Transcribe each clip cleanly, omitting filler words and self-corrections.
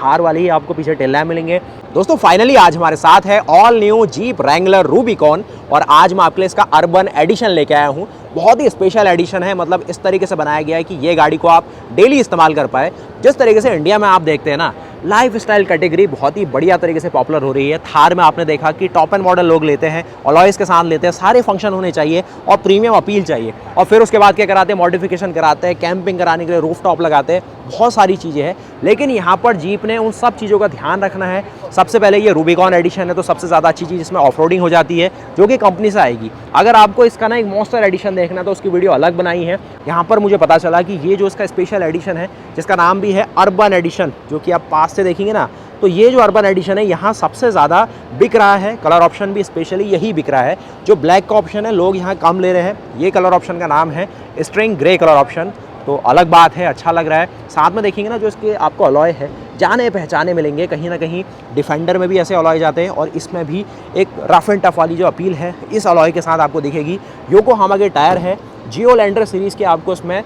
थार वाली ही आपको पीछे टेल लैम्प मिलेंगे। दोस्तों फाइनली आज हमारे साथ है all new jeep Wrangler Rubicon और आज मैं आपके लिए इसका अर्बन एडिशन लेके आया हूँ। बहुत ही स्पेशल एडिशन है, मतलब इस तरीके से बनाया गया है कि ये गाड़ी को आप डेली इस्तेमाल कर पाए। जिस तरीके से इंडिया में आप देखते हैं ना, लाइफ स्टाइल कैटेगरी बहुत ही बढ़िया तरीके से पॉपुलर हो रही है। थार में आपने देखा कि टॉप एंड मॉडल लोग लेते हैं, अलॉयज़ के साथ लेते हैं, सारे फंक्शन होने चाहिए और प्रीमियम अपील चाहिए। और फिर उसके बाद क्या कराते हैं, मॉडिफिकेशन कराते हैं, कैंपिंग कराने के लिए रूफ टॉप लगाते हैं, बहुत सारी चीज़ें हैं। लेकिन यहाँ पर जीप ने उन सब चीज़ों का ध्यान रखना है। सबसे पहले ये रूबिकॉन एडिशन है तो सबसे ज़्यादा अच्छी चीज़ इसमें ऑफ रोडिंग हो जाती है, जो कि कंपनी से आएगी। अगर आपको इसका ना एक मॉन्स्टर एडिशन देखना है तो उसकी वीडियो अलग बनाई है। यहाँ पर मुझे पता चला कि ये जो इसका स्पेशल एडिशन है, जिसका नाम भी है अर्बन एडिशन, जो कि आप पास से देखेंगे ना, तो ये जो अर्बन एडिशन है यहाँ सबसे ज़्यादा बिक रहा है। कलर ऑप्शन भी स्पेशली यही बिक रहा है। जो ब्लैक का ऑप्शन है लोग यहाँ कम ले रहे हैं। ये कलर ऑप्शन का नाम है स्ट्रिंग ग्रे कलर ऑप्शन, तो अलग बात है, अच्छा लग रहा है। साथ में देखेंगे ना, जो इसके आपको अलॉय है जाने पहचाने मिलेंगे। कहीं ना कहीं डिफेंडर में भी ऐसे अलॉय जाते हैं और इसमें भी एक रफ एंड टफ वाली जो अपील है इस अलॉय के साथ आपको दिखेगी। योकोहामा के टायर है, जियोलैंडर सीरीज़ के आपको इसमें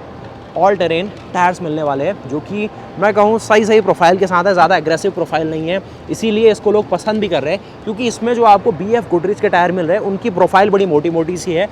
ऑल टेरेन टायर्स मिलने वाले हैं, जो कि मैं कहूँ सही प्रोफाइल के साथ है, ज़्यादा एग्रेसिव प्रोफाइल नहीं है। इसीलिए इसको लोग पसंद भी कर रहे हैं, क्योंकि इसमें जो आपको BF गुडरिच के टायर मिल रहे हैं उनकी प्रोफाइल बड़ी मोटी मोटी सी है।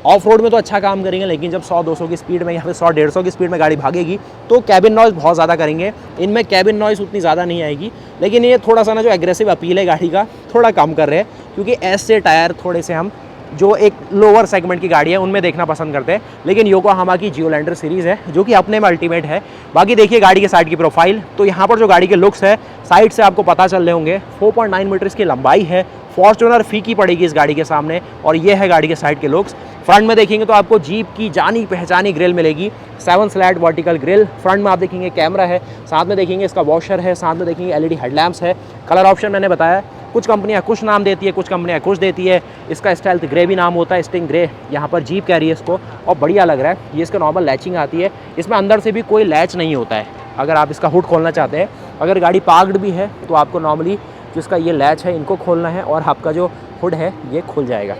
ऑफ रोड में तो अच्छा काम करेंगे, लेकिन जब 100-200 की स्पीड में या फिर 100-150 की स्पीड में गाड़ी भागेगी तो कैबिन नॉइज़ बहुत ज़्यादा करेंगे। इनमें कैबिन नॉइज़ उतनी ज़्यादा नहीं आएगी, लेकिन ये थोड़ा सा ना जो एग्रेसिव अपील है गाड़ी का थोड़ा कम कर रहे हैं, क्योंकि ऐसे टायर थोड़े से हम जो एक लोअर सेगमेंट की गाड़ी है उनमें देखना पसंद करते हैं। लेकिन योकोहामा की जियोलैंडर सीरीज़ है जो कि अपने में अल्टीमेट है। बाकी देखिए गाड़ी के साइड की प्रोफाइल, तो यहाँ पर जो गाड़ी के लुक्स है साइड से आपको पता चल रहे होंगे। 4.9 मीटर इसकी लंबाई है, फॉर्च्यूनर फीकी पड़ेगी इस गाड़ी के सामने। और ये है गाड़ी के साइड के लुक्स। फ्रंट में देखेंगे तो आपको जीप की जानी पहचानी ग्रिल मिलेगी, 7 स्लैट वर्टिकल ग्रिल। फ्रंट में आप देखेंगे कैमरा है, साथ में देखेंगे इसका वॉशर है, साथ में देखेंगे LED हेडलैम्प्स है। कलर ऑप्शन मैंने बताया, कुछ कंपनियां कुछ नाम देती है, कुछ कंपनियां कुछ देती है। इसका स्टेल्थ ग्रे भी नाम होता है, स्टिंग ग्रे, यहाँ पर जीप कह रही है इसको, और बढ़िया लग रहा है। ये इसका नॉर्मल लैचिंग आती है, इसमें अंदर से भी कोई लैच नहीं होता है। अगर आप इसका हुड खोलना चाहते हैं, अगर गाड़ी पार्क्ड भी है तो आपको नॉर्मली जिसका ये लैच है इनको खोलना है और आपका जो हुड है ये खुल जाएगा।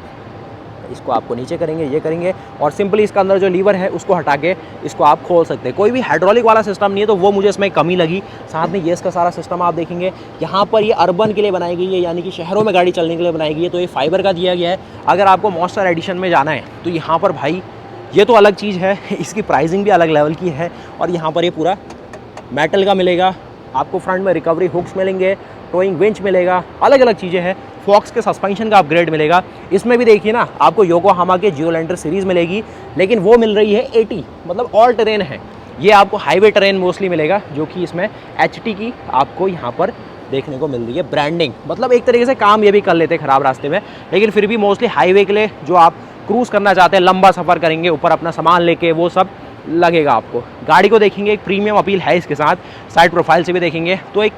इसको आपको नीचे करेंगे, ये करेंगे, और सिंपली इसका अंदर जो लीवर है उसको हटा के इसको आप खोल सकते हैं। कोई भी हाइड्रोलिक वाला सिस्टम नहीं है, तो वो मुझे इसमें कमी लगी। साथ में ये इसका सारा सिस्टम आप देखेंगे, यहाँ पर ये अर्बन के लिए बनाई गई है, यानी कि शहरों में गाड़ी चलने के लिए बनाई गई है। तो ये फाइबर का दिया गया है। अगर आपको मॉन्स्टर एडिशन में जाना है तो यहाँ पर भाई ये तो अलग चीज़ है, इसकी प्राइसिंग भी अलग लेवल की है। और यहाँ पर ये पूरा मेटल का मिलेगा आपको। फ्रंट में रिकवरी हुक्स मिलेंगे, टोइंग विंच मिलेगा, अलग अलग चीज़ें हैं। फॉक्स के सस्पेंशन का अपग्रेड मिलेगा। इसमें भी देखिए ना, आपको योकोहामा के जियोलैंडर सीरीज़ मिलेगी, लेकिन वो मिल रही है 80, मतलब ऑल टेरेन है। ये आपको हाईवे टेरेन मोस्टली मिलेगा, जो कि इसमें HT की आपको यहाँ पर देखने को मिल रही है ब्रांडिंग। मतलब एक तरीके से काम ये भी कर लेते हैं ख़राब रास्ते में, लेकिन फिर भी मोस्टली हाईवे के लिए जो आप क्रूज़ करना चाहते हैं, लंबा सफ़र करेंगे ऊपर अपना सामान लेके, वो सब लगेगा आपको। गाड़ी को देखेंगे, एक प्रीमियम अपील है इसके साथ। साइड प्रोफाइल से भी देखेंगे तो एक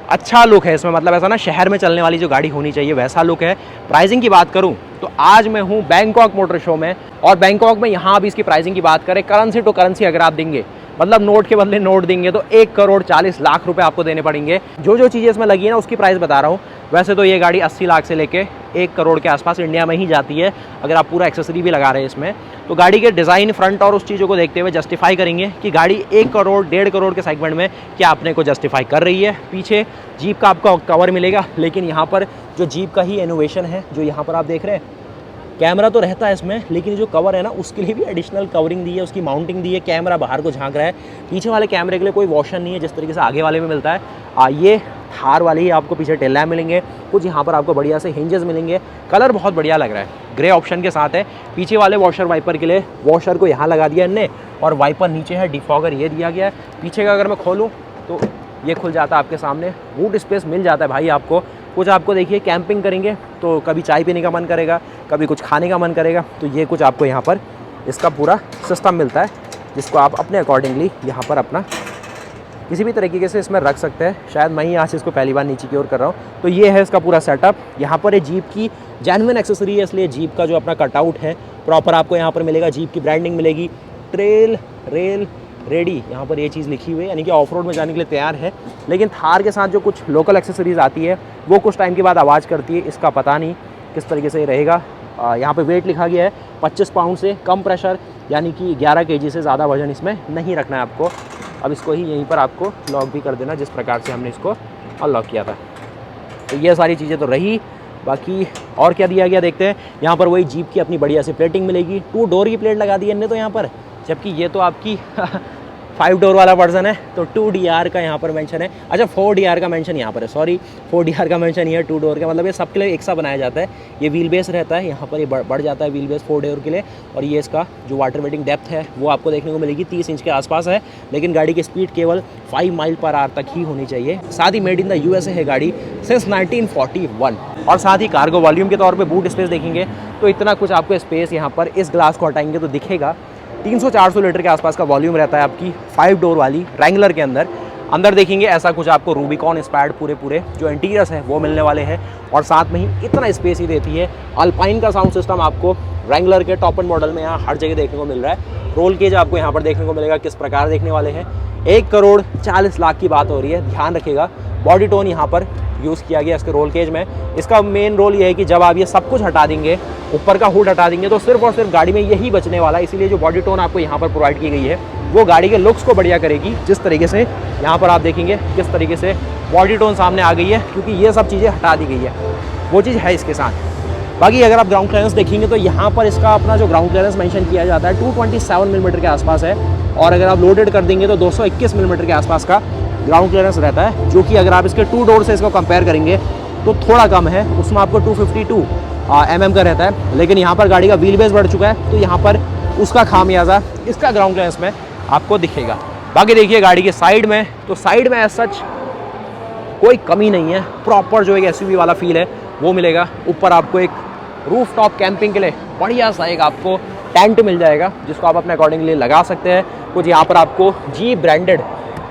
अच्छा लुक है इसमें, मतलब ऐसा ना शहर में चलने वाली जो गाड़ी होनी चाहिए वैसा लुक है। प्राइसिंग की बात करूं तो आज मैं हूं बैंकॉक मोटर शो में, और बैंकॉक में यहाँ अभी इसकी प्राइसिंग की बात करें, करेंसी टू करेंसी अगर आप देंगे, मतलब नोट के बदले नोट देंगे, तो 1,40,00,000 रुपए आपको देने पड़ेंगे। जो जो चीज़ें इसमें लगी है ना उसकी प्राइस बता रहा हूँ। वैसे तो ये गाड़ी 80 लाख से लेके 1 करोड़ के आसपास इंडिया में ही जाती है, अगर आप पूरा एक्सेसरी भी लगा रहे हैं इसमें। तो गाड़ी के डिज़ाइन, फ्रंट और उस चीज़ों को देखते हुए जस्टिफाई करेंगे कि गाड़ी 1 करोड़ 1.5 करोड़ के सेगमेंट में क्या अपने को जस्टिफाई कर रही है। पीछे जीप का आपको कवर मिलेगा, लेकिन यहाँ पर जो जीप का ही इनोवेशन है, जो यहाँ पर आप देख रहे हैं, कैमरा तो रहता है इसमें, लेकिन जो कवर है ना उसके लिए भी एडिशनल कवरिंग दी है, उसकी माउंटिंग दी है। कैमरा बाहर को झांक रहा है। पीछे वाले कैमरे के लिए कोई वॉशर नहीं है, जिस तरीके से आगे वाले में मिलता है। ये थार वाले ही आपको पीछे टेल लैम्प मिलेंगे। कुछ यहाँ पर आपको बढ़िया से हिंजेस मिलेंगे। कलर बहुत बढ़िया लग रहा है, ग्रे ऑप्शन के साथ है। पीछे वाले वॉशर वाइपर के लिए वॉशर को यहाँ लगा दिया इनने, और वाइपर नीचे है, डिफॉगर ये दिया गया है। पीछे का अगर मैं खोलूँ तो ये खुल जाता है आपके सामने, बूट स्पेस मिल जाता है भाई आपको। कुछ आपको देखिए कैंपिंग करेंगे तो कभी चाय पीने का मन करेगा, कभी कुछ खाने का मन करेगा, तो ये कुछ आपको यहाँ पर इसका पूरा सिस्टम मिलता है, जिसको आप अपने अकॉर्डिंगली यहाँ पर अपना किसी भी तरीके से इसमें रख सकते हैं। शायद मैं ही यहाँ से इसको पहली बार नीचे की ओर कर रहा हूँ। तो ये है इसका पूरा सेटअप। यहाँ पर ये जीप की जेन्युइन एक्सेसरी है, इसलिए जीप का जो अपना कटआउट है प्रॉपर आपको यहाँ पर मिलेगा। जीप की ब्रांडिंग मिलेगी, ट्रेल रेल रेडी यहाँ पर ये चीज़ लिखी हुई है, यानी कि ऑफ रोड में जाने के लिए तैयार है। लेकिन थार के साथ जो कुछ लोकल एक्सेसरीज आती है वो कुछ टाइम के बाद आवाज़ करती है, इसका पता नहीं किस तरीके से ये रहेगा। यहाँ पे वेट लिखा गया है 25 पाउंड से कम प्रेशर, यानी कि 11 kg से ज़्यादा वजन इसमें नहीं रखना है आपको। अब इसको ही यहीं पर आपको लॉक भी कर देना जिस प्रकार से हमने इसको अनलॉक किया था। तो ये सारी चीज़ें तो रही, बाकी और क्या दिया गया देखते हैं। यहाँ पर वही जीप की अपनी बढ़िया सी प्लेटिंग मिलेगी, 2 डोर की प्लेट लगा दी इनने तो यहाँ पर, जबकि ये तो आपकी 5 डोर वाला वर्जन है, तो 2DR का यहाँ पर मेंशन है। अच्छा 4DR का मेंशन यहाँ पर है, सॉरी 4DR का मेंशन ये है, 2 डोर का मतलब ये सबके लिए एक सा बनाया जाता है। ये व्हील बेस रहता है, यहाँ पर ये बढ़ जाता है व्हील बेस 4 डोर के लिए। और ये इसका जो वाटर वेटिंग डेप्थ है वो आपको देखने को मिलेगी 30 इंच के आसपास है, लेकिन गाड़ी की स्पीड केवल 5 माइल पर आवर तक ही होनी चाहिए। साथ he made in the USA है गाड़ी सिंस 1941। और साथ ही कार्गो वॉल्यूम के तौर पे बूट स्पेस देखेंगे तो इतना कुछ आपको स्पेस यहाँ पर इस ग्लास को हटाएंगे तो दिखेगा। 300-400 लीटर के आसपास का वॉल्यूम रहता है आपकी 5 डोर वाली रैंगलर के अंदर देखेंगे ऐसा कुछ आपको रूबिकॉन इंस्पायर्ड पूरे जो इंटीरियर्स हैं वो मिलने वाले हैं। और साथ में ही इतना स्पेस ही देती है। अल्पाइन का साउंड सिस्टम आपको रैंगलर के टॉप एंड मॉडल में यहाँ हर जगह देखने को मिल रहा है। रोल केज आपको यहाँ पर देखने को मिलेगा किस प्रकार देखने वाले हैं। 1,40,00,000 की बात हो रही है, ध्यान रखिएगा। बॉडी टोन यहाँ पर यूज़ किया गया इसके रोल केज में। इसका मेन रोल ये है कि जब आप ये सब कुछ हटा देंगे, ऊपर का हुड हटा देंगे, तो सिर्फ और सिर्फ गाड़ी में यही बचने वाला है। इसीलिए जो बॉडी टोन आपको यहाँ पर प्रोवाइड की गई है वो गाड़ी के लुक्स को बढ़िया करेगी। जिस तरीके से यहाँ पर आप देखेंगे किस तरीके से बॉडी टोन सामने आ गई है, क्योंकि ये सब चीज़ें हटा दी गई है, वो चीज़ है इसके साथ। बाकी अगर आप ग्राउंड क्लियरेंस देखेंगे तो यहाँ पर इसका अपना जो ग्राउंड क्लियरेंस मेंशन किया जाता है 227 मिलीमीटर के आसपास है। और अगर आप लोडेड कर देंगे तो 221 मिलीमीटर के आसपास का ग्राउंड क्लियरेंस रहता है, जो कि अगर आप इसके 2 डोर से इसको कंपेयर करेंगे तो थोड़ा कम है। उसमें आपको 252 mm का रहता है, लेकिन यहाँ पर गाड़ी का व्हील बेस बढ़ चुका है तो यहाँ पर उसका खामियाजा इसका ग्राउंड क्लियरेंस में आपको दिखेगा। बाकी देखिए गाड़ी के साइड में, तो साइड में सच कोई कमी नहीं है, प्रॉपर जो एक SUV वाला फील है वो मिलेगा। ऊपर आपको एक रूफ टॉप कैंपिंग के लिए बढ़िया सा एक आपको टेंट मिल जाएगा, जिसको आप अपने अकॉर्डिंगली लगा सकते हैं। कुछ यहाँ पर आपको जीप ब्रांडेड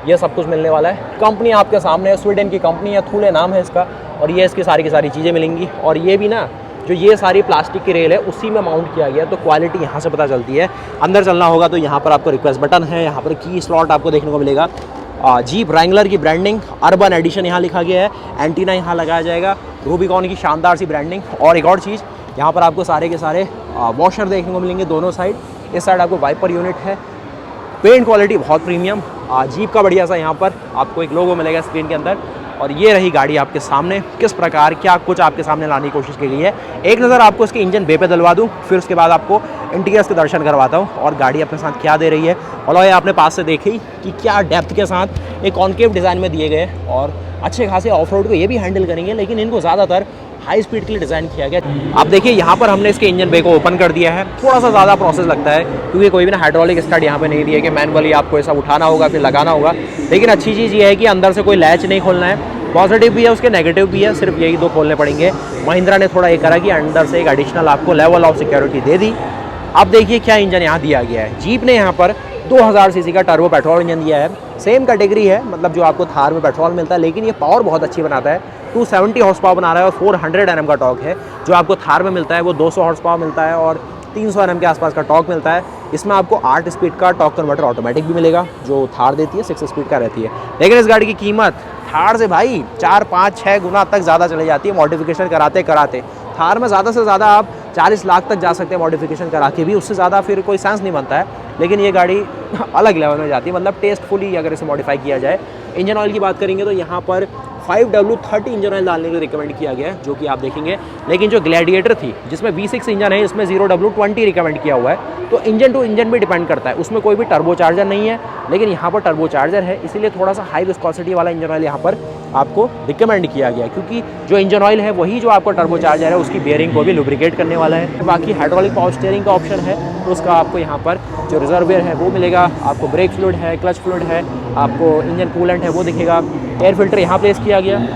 ये सब कुछ मिलने वाला है। कंपनी आपके सामने है, स्वीडन की कंपनी है, थूले नाम है इसका। और ये इसकी सारी की सारी चीज़ें मिलेंगी। और ये भी ना जो ये सारी प्लास्टिक की रेल है उसी में माउंट किया गया, तो क्वालिटी यहाँ से पता चलती है। अंदर चलना होगा तो यहाँ पर आपको रिक्वेस्ट बटन है, यहाँ पर की स्लॉट आपको देखने को मिलेगा। जीप रैंगलर की ब्रांडिंग अर्बन एडिशन यहाँ लिखा गया है, एंटीना यहाँ लगाया जाएगा, रूबिकॉन की शानदार सी ब्रांडिंग। और एक और चीज़, यहाँ पर आपको सारे के सारे वॉशर देखने को मिलेंगे दोनों साइड। इस साइड आपको वाइपर यूनिट है। पेंट क्वालिटी बहुत प्रीमियम, जीप का बढ़िया सा यहाँ पर आपको एक लोगो मिलेगा स्क्रीन के अंदर। और ये रही गाड़ी आपके सामने, किस प्रकार क्या कुछ आपके सामने लाने की कोशिश की गई है। एक नज़र आपको इसके इंजन बे पे दिलवा दूँ, फिर उसके बाद आपको इंटीरियर्स के दर्शन करवाता हूँ और गाड़ी अपने साथ क्या दे रही है। और ये आपने पास से देखी कि क्या डेप्थ के साथ एक कॉन्केव डिज़ाइन में दिए गए और अच्छे खासे ऑफ रोड को ये भी हैंडल करेंगे, लेकिन इनको ज़्यादातर हाई स्पीड के लिए डिज़ाइन किया गया। आप देखिए यहाँ पर हमने इसके इंजन बे को ओपन कर दिया है। थोड़ा सा ज़्यादा प्रोसेस लगता है क्योंकि कोई भी ना हाइड्रोलिक स्टार्ट यहाँ पे नहीं दिया कि मैनुअली आपको ऐसा उठाना होगा फिर लगाना होगा। लेकिन अच्छी चीज़ ये है कि अंदर से कोई लैच नहीं खोलना है। पॉजिटिव भी है उसके, नेगेटिव भी है, सिर्फ यही 2 खोलने पड़ेंगे। महिंद्रा ने थोड़ा ये करा कि अंदर से एक एडिशनल आपको लेवल ऑफ सिक्योरिटी दे दी। अब देखिए क्या इंजन यहाँ दिया गया है। जीप ने यहाँ पर 2000 सीसी का टर्बो पेट्रोल इंजन दिया है। सेम कैटेगरी है, मतलब जो आपको थार में पेट्रोल मिलता है, लेकिन ये पावर बहुत अच्छी बनाता है। 270 हॉर्स पावर बना रहा है और 400 Nm का टॉर्क है। जो आपको थार में मिलता है वो 200 हॉर्स पावर मिलता है और 300 Nm के आसपास का टॉर्क मिलता है। इसमें आपको 8 स्पीड का टॉर्क कन्वर्टर ऑटोमेटिक भी मिलेगा, जो थार देती है 6 स्पीड का रहती है। लेकिन इस गाड़ी की कीमत थार से भाई 4, 5, 6 गुना तक ज़्यादा चली जाती है मॉडिफिकेशन कराते कराते। थार में ज़्यादा से ज़्यादा आप 40 लाख तक जा सकते हैं मॉडिफिकेशन करा के भी, उससे ज़्यादा फिर कोई सेंस नहीं बनता है। लेकिन ये गाड़ी अलग लेवल में जाती है, मतलब टेस्टफुली अगर इसे मॉडिफाई किया जाए। इंजन ऑयल की बात करेंगे तो यहाँ पर 5W30 इंजन ऑयल डालने को रिकमेंड किया गया है, जो कि आप देखेंगे। लेकिन जो ग्लैडिएटर थी जिसमें V6 इंजन है, इसमें 0W20 रिकमेंड किया हुआ है। तो इंजन टू इंजन भी डिपेंड करता है, उसमें कोई भी टर्बो चार्जर नहीं है, लेकिन यहाँ पर टर्बो चार्जर है, इसीलिए थोड़ा सा हाई विस्कोसिटी वाला इंजन ऑयल यहाँ पर आपको रिकमेंड किया गया, क्योंकि जो इंजन ऑयल है वही जो आपको टर्बो चार्जर है उसकी बेयरिंग को भी लुब्रिकेट करने वाला है। बाकी हाइड्रोलिक पावर स्टीयरिंग का ऑप्शन है, तो उसका आपको यहाँ पर जो रिजर्वियर है वो मिलेगा। आपको ब्रेक फ्लूइड है, क्लच फ्लूइड है, आपको इंजन कूलेंट है वो दिखेगा। एयर फिल्टर यहाँ प्लेस किया गया।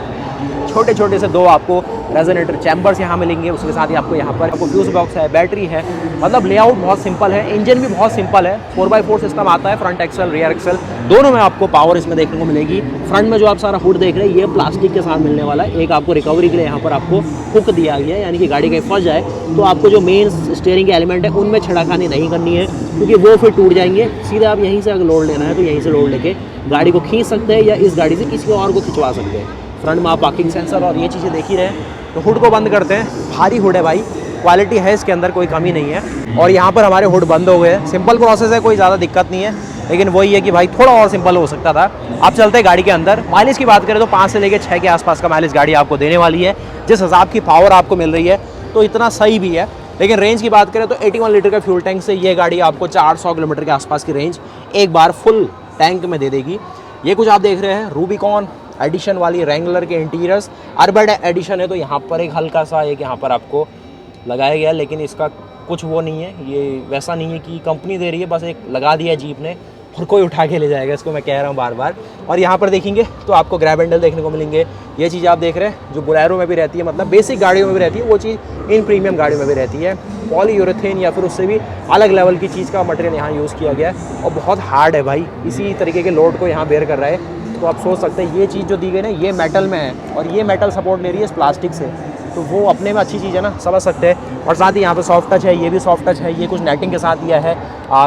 छोटे छोटे से 2 आपको रेजोनेटर चैम्बर्स यहाँ मिलेंगे। उसके साथ ही आपको यहाँ पर आपको फ्यूज बॉक्स है, बैटरी है। मतलब लेआउट बहुत सिंपल है, इंजन भी बहुत सिंपल है। 4x4 सिस्टम आता है, फ्रंट एक्सल रियर एक्सल दोनों में आपको पावर इसमें देखने को मिलेगी। फ्रंट में जो आप सारा हुड देख रहे हैं ये प्लास्टिक के साथ मिलने वाला है। एक आपको रिकवरी के लिए यहाँ पर आपको हुक दिया गया है, यानी कि गाड़ी कहीं फंस जाए तो आपको जो मेन स्टीयरिंग के एलिमेंट है उनमें छेड़खानी नहीं करनी है, क्योंकि वो फिर टूट जाएंगे। सीधे आप यहीं से अगर लोड लेना है तो यहीं से लोड लेके गाड़ी को खींच सकते हैं या इस गाड़ी से किसी और को खिंचवा सकते हैं। फ्रंट में आप पार्किंग सेंसर और ये चीज़ें देख ही रहे हैं। तो हुड को बंद करते हैं। भारी हुड है भाई, क्वालिटी है इसके अंदर, कोई कमी नहीं है। और यहाँ पर हमारे हुड बंद हो गए। सिंपल प्रोसेस है, कोई ज़्यादा दिक्कत नहीं है, लेकिन वही है कि भाई थोड़ा और सिंपल हो सकता था। आप चलते हैं गाड़ी के अंदर। माइलेज की बात करें तो 5 से लेकर 6 के आसपास का माइलेज गाड़ी आपको देने वाली है। जिस हिसाब की पावर आपको मिल रही है तो इतना सही भी है। लेकिन रेंज की बात करें तो 81 लीटर का फ्यूल टैंक से ये गाड़ी आपको 400 किलोमीटर के आसपास की रेंज एक बार फुल टैंक में दे देगी। ये कुछ आप देख रहे हैं रूबिकॉन एडिशन वाली रैंगलर के इंटीरियर्स। अर्बन एडिशन है तो यहाँ पर एक हल्का सा एक यहाँ पर आपको लगाया गया, लेकिन इसका कुछ वो नहीं है, ये वैसा नहीं है कि कंपनी दे रही है, बस एक लगा दिया जीप ने और कोई उठा के ले जाएगा, इसको मैं कह रहा हूँ बार बार। और यहाँ पर देखेंगे तो आपको ग्रैब हैंडल देखने को मिलेंगे। ये चीज़ आप देख रहे हैं जो बोलेरो में भी रहती है, मतलब बेसिक गाड़ियों में भी रहती है, वो चीज़ इन प्रीमियम गाड़ियों में भी रहती है। पॉलीयूरेथेन या फिर उससे भी अलग लेवल की चीज़ का मटेरियल यहाँ यूज़ किया गया है और बहुत हार्ड है भाई, इसी तरीके के लोड को यहाँ बेयर कर रहा है। तो आप सोच सकते हैं ये चीज़ जो दी गई ना, ये मेटल में है और ये मेटल सपोर्ट ले रही है इस प्लास्टिक से, तो वो अपने में अच्छी चीज़ है ना, समझ सकते हैं। और साथ ही यहाँ पे सॉफ्ट टच है, ये भी सॉफ्ट टच है, ये कुछ नेटिंग के साथ दिया है।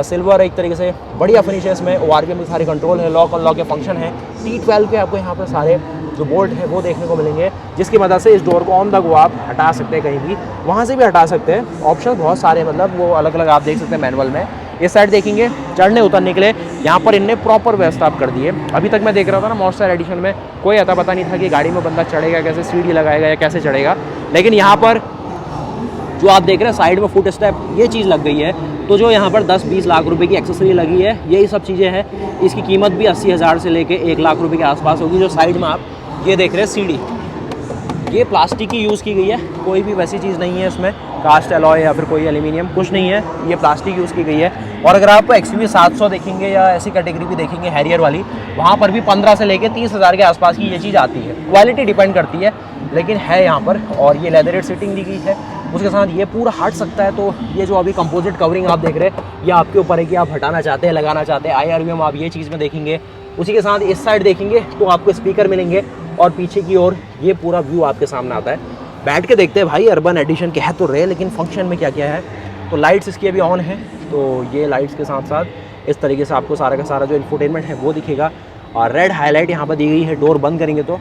सिल्वर एक तरीके से बढ़िया फिनिश है इसमें। ORVM में सारे कंट्रोल है, लॉक अनलॉक के फंक्शन है। T12 के आपको यहाँ पर सारे जो बोल्ट है वो देखने को मिलेंगे, जिसकी मदद से इस डोर को ऑन द गो आप हटा सकते हैं, कहीं भी वहाँ से भी हटा सकते हैं। ऑप्शन बहुत सारे, मतलब वो अलग अलग आप देख सकते हैं मैनुअल में। इस साइड देखेंगे चढ़ने उतरने के लिए यहाँ पर इनने प्रॉपर व्यवस्था आप कर दी है। अभी तक मैं देख रहा था ना मॉन्स्टर एडिशन में कोई अता पता नहीं था कि गाड़ी में बंदा चढ़ेगा कैसे, सीढ़ी लगाएगा या कैसे चढ़ेगा, लेकिन यहाँ पर जो आप देख रहे हैं साइड में फुट स्टेप ये चीज़ लग गई है। तो जो यहाँ पर 10-20 लाख रुपए की एक्सेसरी लगी है, यही सब चीज़ें हैं। इसकी कीमत भी 80,000 से लेके 1 लाख रुपए के आसपास होगी। जो साइड में आप ये देख रहे हैं सीढ़ी, ये प्लास्टिक की यूज़ की गई है, कोई भी वैसी चीज़ नहीं है इसमें, कास्ट एलॉय या फिर कोई एल्यूमिनियम कुछ नहीं है, ये प्लास्टिक यूज़ की गई है। और अगर आप XUV 700 देखेंगे या ऐसी कैटेगरी भी देखेंगे हैरियर वाली, वहाँ पर भी 15 से लेके 30,000 के आसपास की ये चीज़ आती है। क्वालिटी डिपेंड करती है, लेकिन है यहाँ पर। और ये लेदरेट सीटिंग दी गई है, उसके साथ ये पूरा हट सकता है। तो ये जो अभी कंपोजिट कवरिंग आप देख रहे हैं, ये आपके ऊपर है कि आप हटाना चाहते हैं, लगाना चाहते हैं। IRVM आप ये चीज़ में देखेंगे। उसी के साथ इस साइड देखेंगे तो आपको स्पीकर मिलेंगे और पीछे की ओर ये पूरा व्यू आपके सामने आता है। बैठ के देखते हैं भाई, अर्बन एडिशन कह तो रहे, लेकिन फंक्शन में क्या क्या है। तो लाइट्स इसकी अभी ऑन है, तो ये लाइट्स के साथ साथ इस तरीके से आपको सारा का सारा जो इंफोटेनमेंट है वो दिखेगा। और रेड हाईलाइट यहाँ पर दी गई है। डोर बंद करेंगे तो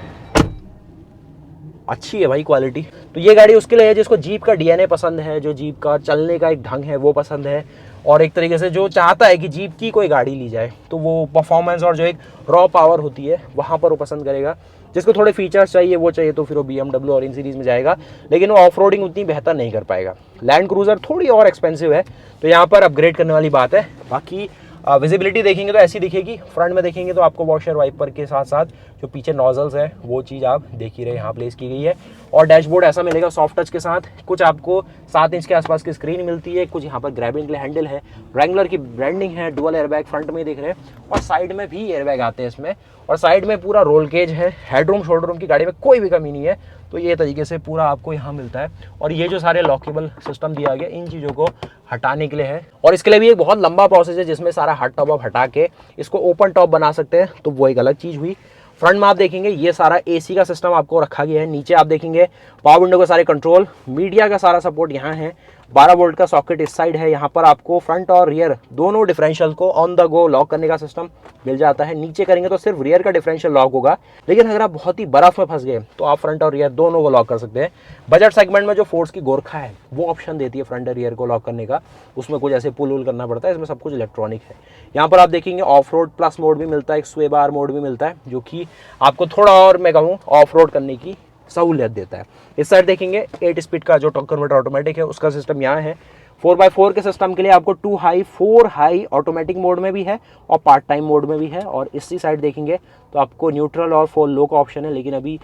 अच्छी है भाई क्वालिटी। तो ये गाड़ी उसके लिए है जिसको जीप का DNA पसंद है, जो जीप का चलने का एक ढंग है वो पसंद है, और एक तरीके से जो चाहता है कि जीप की कोई गाड़ी ली जाए तो वो परफॉर्मेंस और जो एक रॉ पावर होती है वहाँ पर वो पसंद करेगा। जिसको थोड़े फीचर्स चाहिए वो चाहिए तो फिर वो BMW और इन सीरीज़ में जाएगा, लेकिन वो ऑफ रोडिंग उतनी बेहतर नहीं कर पाएगा। लैंड क्रूज़र थोड़ी और एक्सपेंसिव है, तो यहाँ पर अपग्रेड करने वाली बात है। बाकी विजिबिलिटी देखेंगे तो ऐसी दिखेगी। फ्रंट में देखेंगे तो आपको वॉशर वाइपर के साथ साथ जो पीछे नॉजल्स है वो चीज़ आप देख ही रहे, यहाँ प्लेस की गई है। और डैशबोर्ड ऐसा मिलेगा सॉफ्ट टच के साथ। कुछ आपको 7 इंच के आसपास की स्क्रीन मिलती है, कुछ यहाँ पर ग्रैबिंग के लिए हैंडल है, रैंगलर की ब्रांडिंग है, डुअल एयरबैग फ्रंट में देख रहे हैं और साइड में भी एयरबैग आते हैं इसमें, और साइड में पूरा रोल केज है। हेडरूम शोल्डर रूम की गाड़ी में कोई भी कमी नहीं है, तो ये तरीके से पूरा आपको यहाँ मिलता है। और ये जो सारे लॉकेबल सिस्टम दिया गया इन चीज़ों को हटाने के लिए है, और इसके लिए भी एक बहुत लंबा प्रोसेस है जिसमें सारा हार्ड टॉप आप हटा के इसको ओपन टॉप बना सकते हैं, तो वो एक अलग चीज़ हुई। फ्रंट में आप देखेंगे ये सारा AC का सिस्टम आपको रखा गया है। नीचे आप देखेंगे पावर विंडो के सारे कंट्रोल, मीडिया का सारा सपोर्ट यहाँ है। 12 वोल्ट का सॉकेट इस साइड है। यहाँ पर आपको फ्रंट और रियर दोनों डिफरेंशियल को ऑन द गो लॉक करने का सिस्टम मिल जाता है। नीचे करेंगे तो सिर्फ रियर का डिफरेंशियल लॉक होगा, लेकिन अगर आप बहुत ही बर्फ में फंस गए तो आप फ्रंट और रियर दोनों को लॉक कर सकते हैं। बजट सेगमेंट में जो फोर्स की गोरखा है वो ऑप्शन देती है फ्रंट और रियर को लॉक करने का, उसमें कुछ ऐसे पुल वुल करना पड़ता है, इसमें सब कुछ इलेक्ट्रॉनिक है। यहाँ पर आप देखेंगे ऑफ रोड प्लस मोड भी मिलता है, एक स्वे बार मोड भी मिलता है, जो कि आपको थोड़ा और मैं कहूँ ऑफ रोड करने की सहूलियत देता है। इस साइड देखेंगे 8 स्पीड का जो टॉर्क कन्वर्टर ऑटोमेटिक है उसका सिस्टम यहाँ है। 4x4 के सिस्टम के लिए आपको 2 हाई 4 हाई ऑटोमेटिक मोड में भी है और पार्ट टाइम मोड में भी है। और इसी साइड देखेंगे तो आपको न्यूट्रल और 4 लो का ऑप्शन है, लेकिन अभी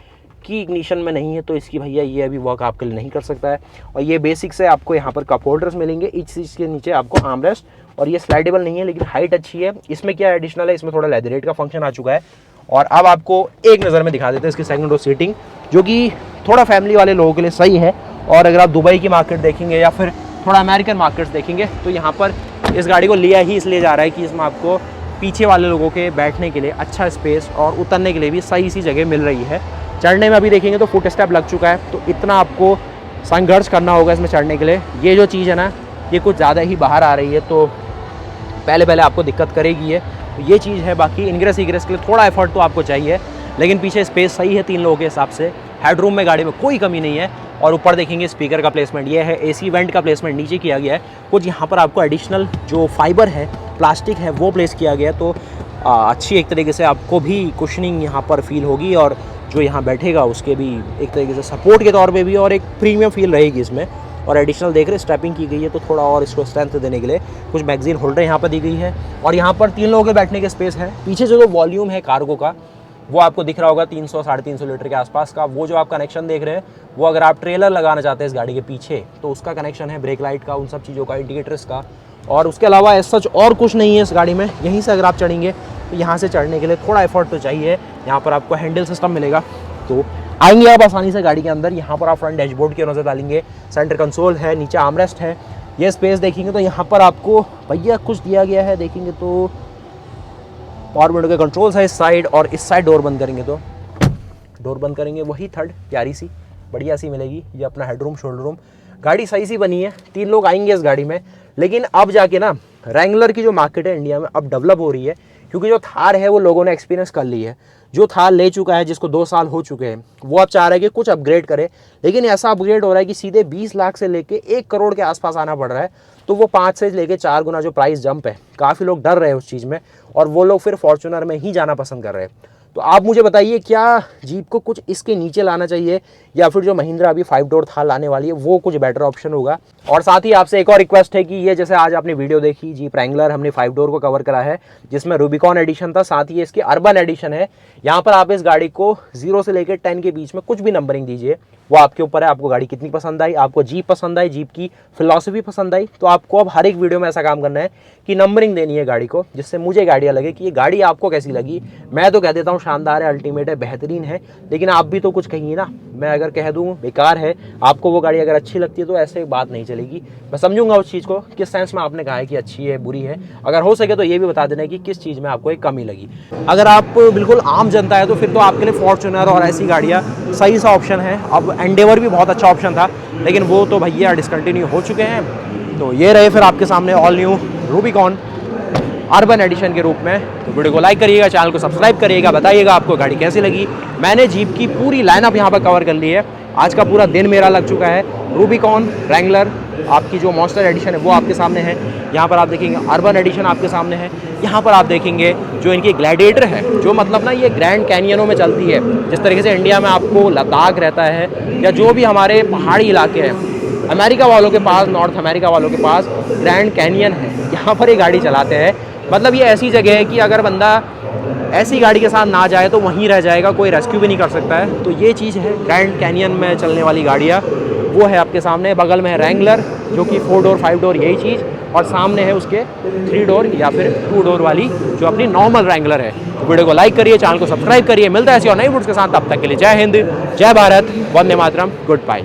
की इग्निशन में नहीं है, तो इसकी भैया ये अभी वर्क आपके लिए नहीं कर सकता है। और ये बेसिक से आपको यहाँ पर कप होल्डर्स मिलेंगे, इस चीज़ के नीचे आपको आर्मरेस्ट, और ये स्लाइडेबल नहीं है लेकिन हाइट अच्छी है। इसमें क्या एडिशनल है, इसमें थोड़ा लेदरेट का फंक्शन आ चुका है। और अब आपको एक नज़र में दिखा देते हैं इसकी सेकंड रो सीटिंग, जो कि थोड़ा फैमिली वाले लोगों के लिए सही है। और अगर आप दुबई की मार्केट देखेंगे या फिर थोड़ा अमेरिकन मार्केट्स देखेंगे तो यहाँ पर इस गाड़ी को लिया ही इसलिए जा रहा है कि इसमें आपको पीछे वाले लोगों के बैठने के लिए अच्छा स्पेस और उतरने के लिए भी सही सी जगह मिल रही है। चढ़ने में अभी देखेंगे तो फुट स्टेप लग चुका है, तो इतना आपको संघर्ष करना होगा इसमें चढ़ने के लिए। ये जो चीज़ है ना, ये कुछ ज़्यादा ही बाहर आ रही है, तो पहले आपको दिक्कत करेगी ये चीज़ है। बाकी इनग्रेस इग्रेस के लिए थोड़ा एफर्ट तो आपको चाहिए। लेकिन पीछे स्पेस सही है 3 लोगों के हिसाब से। हेडरूम में गाड़ी में कोई कमी नहीं है। और ऊपर देखेंगे स्पीकर का प्लेसमेंट ये है, एसी वेंट का प्लेसमेंट नीचे किया गया है। कुछ यहाँ पर आपको एडिशनल जो फाइबर है, प्लास्टिक है, वो प्लेस किया गया है, तो अच्छी एक तरीके से आपको भी कुशनिंग यहाँ पर फील होगी और जो यहाँ बैठेगा उसके भी एक तरीके से सपोर्ट के तौर पे भी और एक प्रीमियम फील रहेगी इसमें। और एडिशनल देख रहे स्ट्रैपिंग की गई है तो थोड़ा और इसको स्ट्रेंथ देने के लिए कुछ मैगजीन होल्डर यहाँ पर दी गई है। और यहाँ पर 3 लोगों के बैठने के स्पेस है। पीछे जो वॉल्यूम है कार्गो का वो आपको दिख रहा होगा 300 साढ़े 300 लीटर के आसपास का। वो जो आप कनेक्शन देख रहे हैं वो अगर आप ट्रेलर लगाना चाहते हैं इस गाड़ी के पीछे तो उसका कनेक्शन है, ब्रेक लाइट का, उन सब चीज़ों का, इंडिकेटर्स का। और उसके अलावा एज सच और कुछ नहीं है इस गाड़ी में। यहीं से अगर आप चढ़ेंगे तो यहाँ से चढ़ने के लिए थोड़ा एफर्ट तो चाहिए। यहाँ पर आपको हैंडल सिस्टम मिलेगा तो आएंगे आप आसानी से गाड़ी के अंदर। यहाँ पर आप फ्रंट डैशबोर्ड की नज़र डालेंगे, सेंटर कंसोल है, नीचे आर्मरेस्ट है। ये स्पेस देखेंगे तो यहाँ पर आपको भैया कुछ दिया गया है, देखेंगे तो पावर विंडो के कंट्रोल्स है इस साइड और इस साइड डोर बंद करेंगे तो डोर बंद करेंगे वही थर्ड प्यारी सी बढ़िया सी मिलेगी। ये अपना हेडरूम, शोल्डर रूम, गाड़ी सही सी बनी है। 3 लोग आएंगे इस गाड़ी में। लेकिन अब जाके ना रैंगलर की जो मार्केट है इंडिया में अब डेवलप हो रही है, क्योंकि जो थार है वो लोगों ने एक्सपीरियंस कर ली है। जो थार ले चुका है, जिसको 2 साल हो चुके हैं, वो अब चाह रहा है कि कुछ अपग्रेड करे। लेकिन ऐसा अपग्रेड हो रहा है कि सीधे 20 लाख से लेके 1 करोड़ के आसपास आना पड़ रहा है। तो वो 5 से लेके 4 गुना जो प्राइस जंप है, काफ़ी लोग डर रहे हैं उस चीज़ में और वो लोग फिर फॉर्च्यूनर में ही जाना पसंद कर रहे हैं। तो आप मुझे बताइए, क्या जीप को कुछ इसके नीचे लाना चाहिए या फिर जो महिंद्रा अभी 5 डोर थार लाने वाली है वो कुछ बेटर ऑप्शन होगा? और साथ ही आपसे एक और रिक्वेस्ट है कि ये जैसे आज आपने वीडियो देखी जीप रैंगलर, हमने 5 डोर को कवर करा है जिसमें रूबिकॉन एडिशन था, साथ ही इसकी अर्बन एडिशन है। यहाँ पर आप इस गाड़ी को 0 से लेकर 10 के बीच में कुछ भी नंबरिंग दीजिए, वो आपके ऊपर है। आपको गाड़ी कितनी पसंद आई, आपको जीप पसंद आई, जीप की फिलॉसफी पसंद आई, तो आपको अब हर एक वीडियो में ऐसा काम करना है कि नंबरिंग देनी है गाड़ी को, जिससे मुझे एक आइडिया लगे कि ये गाड़ी आपको कैसी लगी। मैं तो कह देता हूँ शानदार है, अल्टीमेट है, बेहतरीन है, लेकिन आप भी तो कुछ कहिए ना। मैं अगर कह दूँ बेकार है, आपको वो गाड़ी अगर अच्छी लगती है तो ऐसे बात नहीं चलेगी। मैं समझूंगा उस चीज़ को किस सेंस में आपने कहा है कि अच्छी है, बुरी है। अगर हो सके तो ये भी बता देना कि किस चीज़ में आपको एक कमी लगी। अगर आप बिल्कुल आम जनता है तो फिर तो आपके लिए फॉर्च्यूनर और ऐसी गाड़ियाँ सही सा ऑप्शन है। अब एंडेवर भी बहुत अच्छा ऑप्शन था, लेकिन वो तो भैया डिसकंटिन्यू हो चुके हैं। तो ये रहे फिर आपके सामने all new Rubicon urban edition के रूप में। तो वीडियो को लाइक करिएगा, चैनल को सब्सक्राइब करिएगा, बताइएगा आपको गाड़ी कैसी लगी। मैंने जीप की पूरी लाइनअप यहाँ पर कवर कर ली है। आज का पूरा दिन मेरा लग चुका है। रूबिकॉन रैंगलर आपकी जो मॉन्स्टर एडिशन है वो आपके सामने है। यहाँ पर आप देखेंगे अर्बन एडिशन आपके सामने है। यहाँ पर आप देखेंगे जो इनकी ग्लैडिएटर है, जो मतलब ना ये ग्रैंड कैनियनों में चलती है। जिस तरीके से इंडिया में आपको लद्दाख रहता है या जो भी हमारे पहाड़ी इलाके हैं, अमेरिका वालों के पास, नॉर्थ अमेरिका वालों के पास ग्रैंड कैनियन है, यहाँ पर ये गाड़ी चलाते हैं। मतलब ये ऐसी जगह है कि अगर बंदा ऐसी गाड़ी के साथ ना जाए तो वहीं रह जाएगा, कोई रेस्क्यू भी नहीं कर सकता है। तो ये चीज़ है ग्रैंड कैनियन में चलने वाली गाड़ियाँ, वो है आपके सामने। बगल में है रैंगलर जो कि 4 डोर 5 डोर यही चीज़, और सामने है उसके 3 डोर या फिर 2 डोर वाली जो अपनी नॉर्मल रैंगलर है। वीडियो को लाइक करिए, चैनल को सब्सक्राइब करिए। मिलता है ऐसी और नई वीडियोस के साथ, तब तक के लिए जय हिंद, जय भारत, वंदे मातरम, गुड बाय।